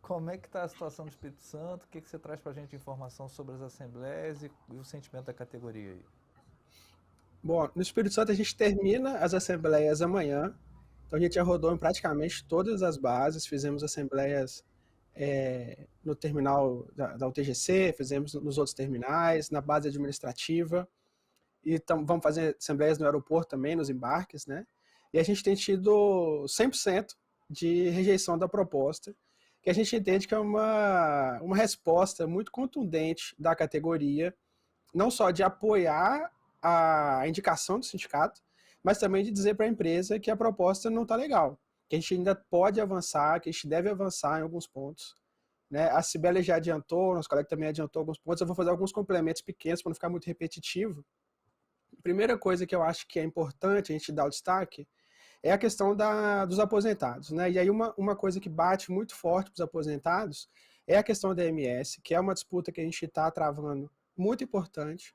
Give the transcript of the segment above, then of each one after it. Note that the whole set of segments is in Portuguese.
Como é que está a situação do Espírito Santo? O que você traz para a gente de informação sobre as assembleias e o sentimento da categoria aí? Bom, no Espírito Santo a gente termina as assembleias amanhã, então a gente já rodou em praticamente todas as bases, fizemos assembleias no terminal da UTGC, fizemos nos outros terminais, na base administrativa, e vamos fazer assembleias no aeroporto também, nos embarques, né? E a gente tem tido 100% de rejeição da proposta, que a gente entende que é uma resposta muito contundente da categoria, não só de apoiar a indicação do sindicato, mas também de dizer para a empresa que a proposta não está legal, que a gente ainda pode avançar, que a gente deve avançar em alguns pontos. Né? A Cibele já adiantou, nosso colega também adiantou alguns pontos, eu vou fazer alguns complementos pequenos para não ficar muito repetitivo. A primeira coisa que eu acho que é importante a gente dar o destaque é a questão dos aposentados. Né? E aí uma coisa que bate muito forte para os aposentados é a questão da MS, que é uma disputa que a gente está travando muito importante.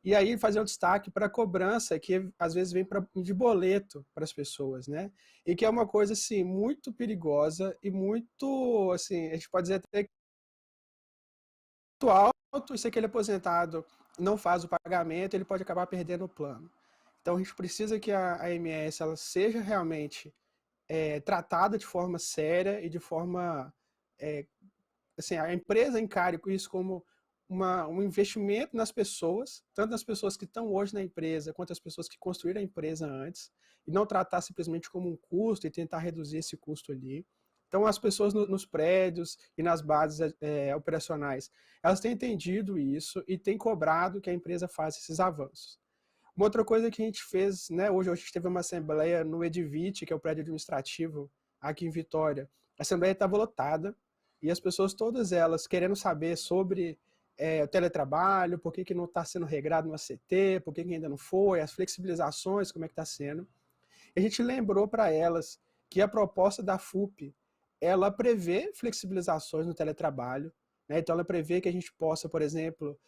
E aí fazer um destaque para a cobrança que às vezes vem de boleto para as pessoas, né? E que é uma coisa assim muito perigosa e muito, assim, a gente pode dizer até muito alto, e se aquele aposentado não faz o pagamento, ele pode acabar perdendo o plano. Então a gente precisa que a AMS ela seja realmente tratada de forma séria e de forma assim, a empresa encare isso como um investimento nas pessoas, tanto nas pessoas que estão hoje na empresa, quanto as pessoas que construíram a empresa antes, e não tratar simplesmente como um custo e tentar reduzir esse custo ali. Então, as pessoas nos prédios e nas bases operacionais, elas têm entendido isso e têm cobrado que a empresa faça esses avanços. Uma outra coisa que a gente fez, né, hoje a gente teve uma assembleia no Edivite, que é o prédio administrativo aqui em Vitória. A assembleia estava lotada, e as pessoas, todas elas, querendo saber sobre o teletrabalho, por que não está sendo regrado no ACT, por que ainda não foi, as flexibilizações, como é que está sendo. E a gente lembrou para elas que a proposta da FUP, ela prevê flexibilizações no teletrabalho, né? Então ela prevê que a gente possa, por exemplo,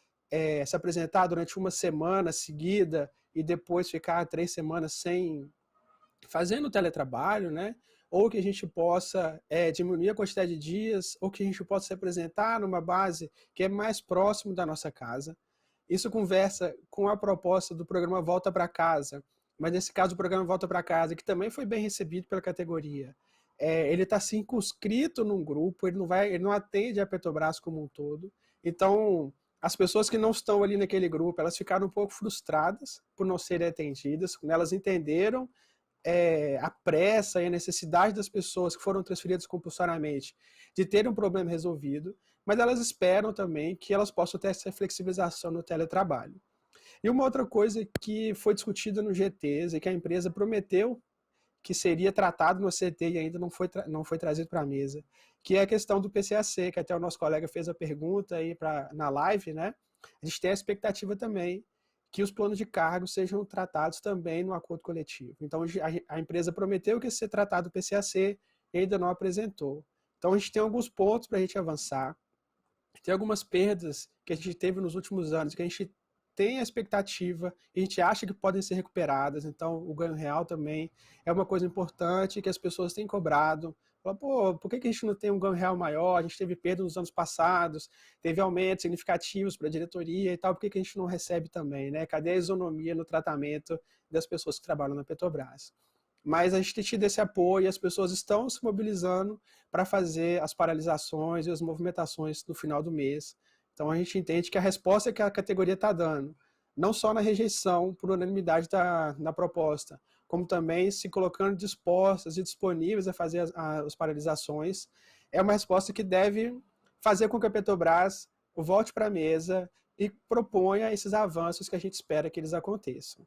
se apresentar durante uma semana seguida e depois ficar 3 semanas sem fazendo teletrabalho, né? Ou que a gente possa diminuir a quantidade de dias, ou que a gente possa se apresentar numa base que é mais próximo da nossa casa. Isso conversa com a proposta do programa Volta para Casa, mas nesse caso o programa Volta para Casa, que também foi bem recebido pela categoria, ele está circunscrito num grupo, ele não atende a Petrobras como um todo. Então, as pessoas que não estão ali naquele grupo, elas ficaram um pouco frustradas por não serem atendidas, elas entenderam a pressa e a necessidade das pessoas que foram transferidas compulsoriamente de terem um problema resolvido, mas elas esperam também que elas possam ter essa flexibilização no teletrabalho. E uma outra coisa que foi discutida no GTs e que a empresa prometeu que seria tratado no CT e ainda não foi trazido para a mesa, que é a questão do PCAC, que até o nosso colega fez a pergunta aí na live, né? A gente tem a expectativa também que os planos de cargo sejam tratados também no acordo coletivo. Então, a empresa prometeu que ia ser tratado o PCAC e ainda não apresentou. Então, a gente tem alguns pontos para a gente avançar. Tem algumas perdas que a gente teve nos últimos anos, que a gente tem a expectativa e a gente acha que podem ser recuperadas. Então, o ganho real também é uma coisa importante que as pessoas têm cobrado. Fala, pô, por que a gente não tem um ganho real maior? A gente teve perda nos anos passados, teve aumentos significativos para a diretoria e tal, por que a gente não recebe também? Né? Cadê a isonomia no tratamento das pessoas que trabalham na Petrobras? Mas a gente tem tido esse apoio e as pessoas estão se mobilizando para fazer as paralisações e as movimentações no final do mês. Então a gente entende que a resposta que a categoria está dando, não só na rejeição por unanimidade da proposta, como também se colocando dispostas e disponíveis a fazer as paralisações, é uma resposta que deve fazer com que a Petrobras volte para a mesa e proponha esses avanços que a gente espera que eles aconteçam.